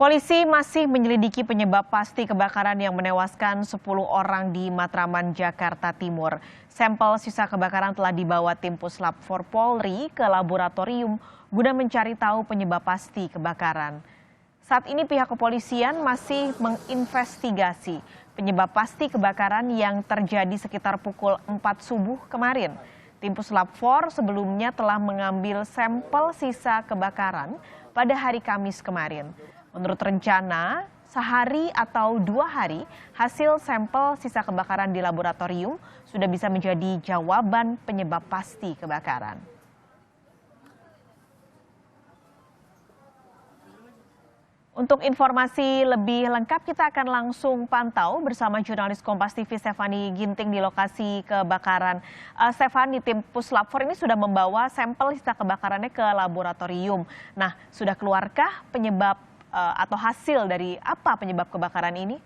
Polisi masih menyelidiki penyebab pasti kebakaran yang menewaskan 10 orang di Matraman, Jakarta Timur. Sampel sisa kebakaran telah dibawa tim Puslap 4 Polri ke laboratorium guna mencari tahu penyebab pasti kebakaran. Saat ini pihak kepolisian masih menginvestigasi penyebab pasti kebakaran yang terjadi sekitar pukul 4 subuh kemarin. Tim Puslap 4 sebelumnya telah mengambil sampel sisa kebakaran pada hari Kamis kemarin. Menurut rencana, sehari atau 2 hari, hasil sampel sisa kebakaran di laboratorium sudah bisa menjadi jawaban penyebab pasti kebakaran. Untuk informasi lebih lengkap, kita akan langsung pantau bersama jurnalis Kompas TV Stephanie Ginting di lokasi kebakaran. Stephanie, tim Puslap 4 ini sudah membawa sampel sisa kebakarannya ke laboratorium. Nah, sudah keluarkah penyebab atau hasil dari apa penyebab kebakaran ini?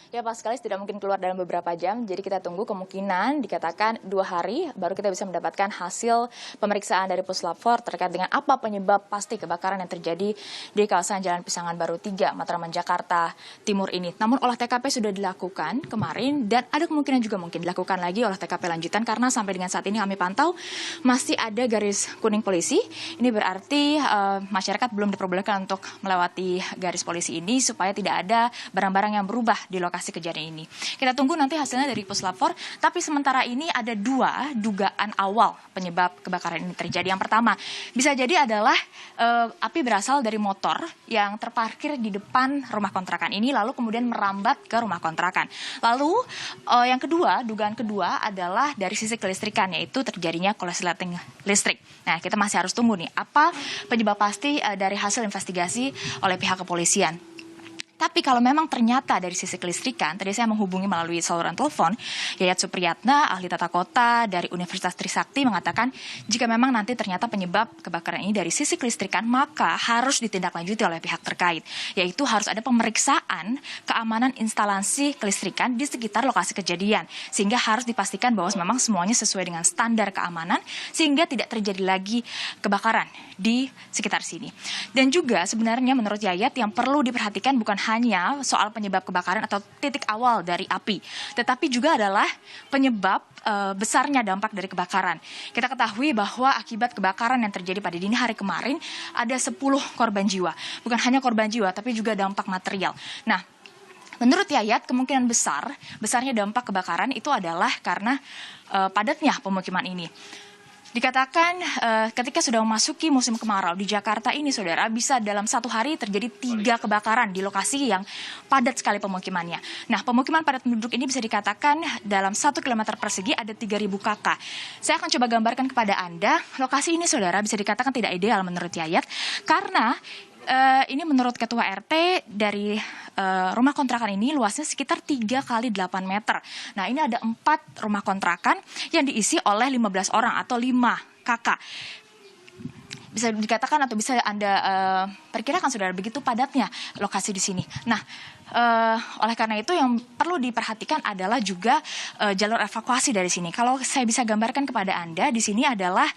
Ya, pas sekali tidak mungkin keluar dalam beberapa jam, jadi kita tunggu, kemungkinan dikatakan 2 hari baru kita bisa mendapatkan hasil pemeriksaan dari Puslap 4 terkait dengan apa penyebab pasti kebakaran yang terjadi di kawasan Jalan Pisangan Baru 3, Matraman, Jakarta Timur ini. Namun olah TKP sudah dilakukan kemarin dan ada kemungkinan juga mungkin dilakukan lagi olah TKP lanjutan karena sampai dengan saat ini kami pantau masih ada garis kuning polisi. Ini berarti masyarakat belum diperbolehkan untuk melewati garis polisi ini supaya tidak ada barang-barang yang berubah di lokasi kejadian ini. Kita tunggu nanti hasilnya dari Puslap 4, tapi sementara ini ada 2 dugaan awal penyebab kebakaran ini terjadi. Yang pertama, bisa jadi adalah api berasal dari motor yang terparkir di depan rumah kontrakan ini, lalu kemudian merambat ke rumah kontrakan. Lalu yang kedua, dugaan kedua adalah dari sisi kelistrikan, yaitu terjadinya korsleting listrik. Nah, kita masih harus tunggu nih, apa penyebab pasti dari hasil investigasi oleh pihak kepolisian. Tapi kalau memang ternyata dari sisi kelistrikan, tadi saya menghubungi melalui saluran telepon, Yayat Supriyatna, ahli tata kota dari Universitas Trisakti mengatakan jika memang nanti ternyata penyebab kebakaran ini dari sisi kelistrikan, maka harus ditindaklanjuti oleh pihak terkait, yaitu harus ada pemeriksaan keamanan instalasi kelistrikan di sekitar lokasi kejadian, sehingga harus dipastikan bahwa memang semuanya sesuai dengan standar keamanan, sehingga tidak terjadi lagi kebakaran di sekitar sini. Dan juga sebenarnya menurut Yayat yang perlu diperhatikan bukan hanya soal penyebab kebakaran atau titik awal dari api, tetapi juga adalah penyebab besarnya dampak dari kebakaran. Kita ketahui bahwa akibat kebakaran yang terjadi pada dini hari kemarin ada 10 korban jiwa. Bukan hanya korban jiwa, tapi juga dampak material. Nah, menurut Yayat, kemungkinan besarnya dampak kebakaran itu adalah karena padatnya pemukiman ini. Dikatakan ketika sudah memasuki musim kemarau di Jakarta ini, saudara, bisa dalam 1 hari terjadi 3 kebakaran di lokasi yang padat sekali pemukimannya. Nah, pemukiman padat penduduk ini bisa dikatakan dalam 1 km persegi ada 3.000 KK. Saya akan coba gambarkan kepada Anda, lokasi ini, saudara, bisa dikatakan tidak ideal menurut Yayat, karena ini menurut Ketua RT dari rumah kontrakan ini luasnya sekitar 3 kali 8 meter. Nah, ini ada 4 rumah kontrakan yang diisi oleh 15 orang atau 5 kakak. Bisa dikatakan atau bisa Anda perkirakan, saudara, begitu padatnya lokasi di sini. Nah, oleh karena itu yang perlu diperhatikan adalah juga jalur evakuasi dari sini. Kalau saya bisa gambarkan kepada Anda, di sini adalah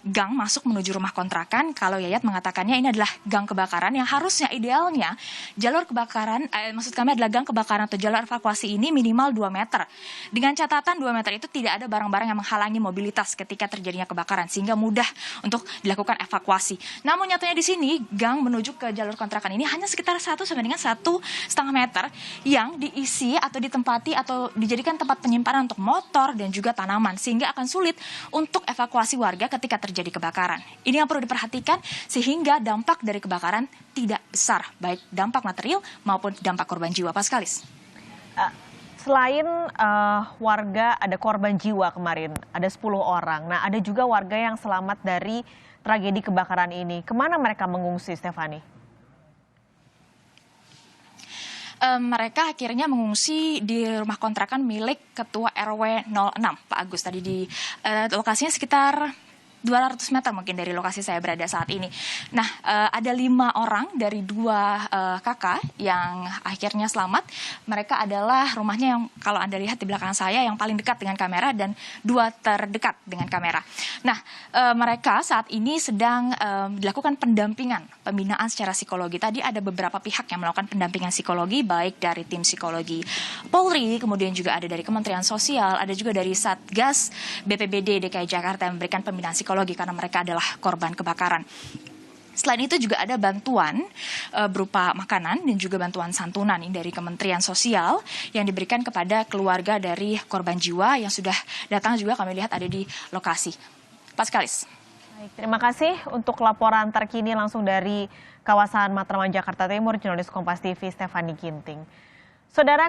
gang masuk menuju rumah kontrakan. Kalau Yayat mengatakannya ini adalah gang kebakaran yang harusnya idealnya jalur kebakaran, maksud kami adalah gang kebakaran atau jalur evakuasi ini minimal 2 meter. Dengan catatan 2 meter itu tidak ada barang-barang yang menghalangi mobilitas ketika terjadinya kebakaran, sehingga mudah untuk dilakukan evakuasi. Namun nyatanya di sini gang menuju ke jalur kontrakan ini hanya sekitar 1 sampai dengan 1,5 meter yang diisi atau ditempati atau dijadikan tempat penyimpanan untuk motor dan juga tanaman, sehingga akan sulit untuk evakuasi warga ketika terjadi kebakaran. Ini yang perlu diperhatikan sehingga dampak dari kebakaran tidak besar, baik dampak material maupun dampak korban jiwa. Paskalis. Selain warga ada korban jiwa kemarin, ada 10 orang. Nah, ada juga warga yang selamat dari tragedi kebakaran ini. Kemana mereka mengungsi, Stephanie? Mereka akhirnya mengungsi di rumah kontrakan milik Ketua RW 06, Pak Agus. Tadi di lokasinya sekitar 200 meter mungkin dari lokasi saya berada saat ini. Nah, ada 5 orang dari 2 kakak yang akhirnya selamat. Mereka adalah rumahnya yang kalau Anda lihat di belakang saya yang paling dekat dengan kamera dan 2 terdekat dengan kamera. Nah, mereka saat ini sedang dilakukan pendampingan, pembinaan secara psikologi. Tadi ada beberapa pihak yang melakukan pendampingan psikologi, baik dari tim psikologi Polri, kemudian juga ada dari Kementerian Sosial, ada juga dari Satgas BPBD DKI Jakarta yang memberikan pembinaan psikologi karena mereka adalah korban kebakaran. Selain itu juga ada bantuan berupa makanan dan juga bantuan santunan ini dari Kementerian Sosial yang diberikan kepada keluarga dari korban jiwa yang sudah datang juga kami lihat ada di lokasi. Pak Skalis. Baik, terima kasih untuk laporan terkini langsung dari kawasan Matraman, Jakarta Timur, jurnalis Kompas TV Stefani Ginting. Saudara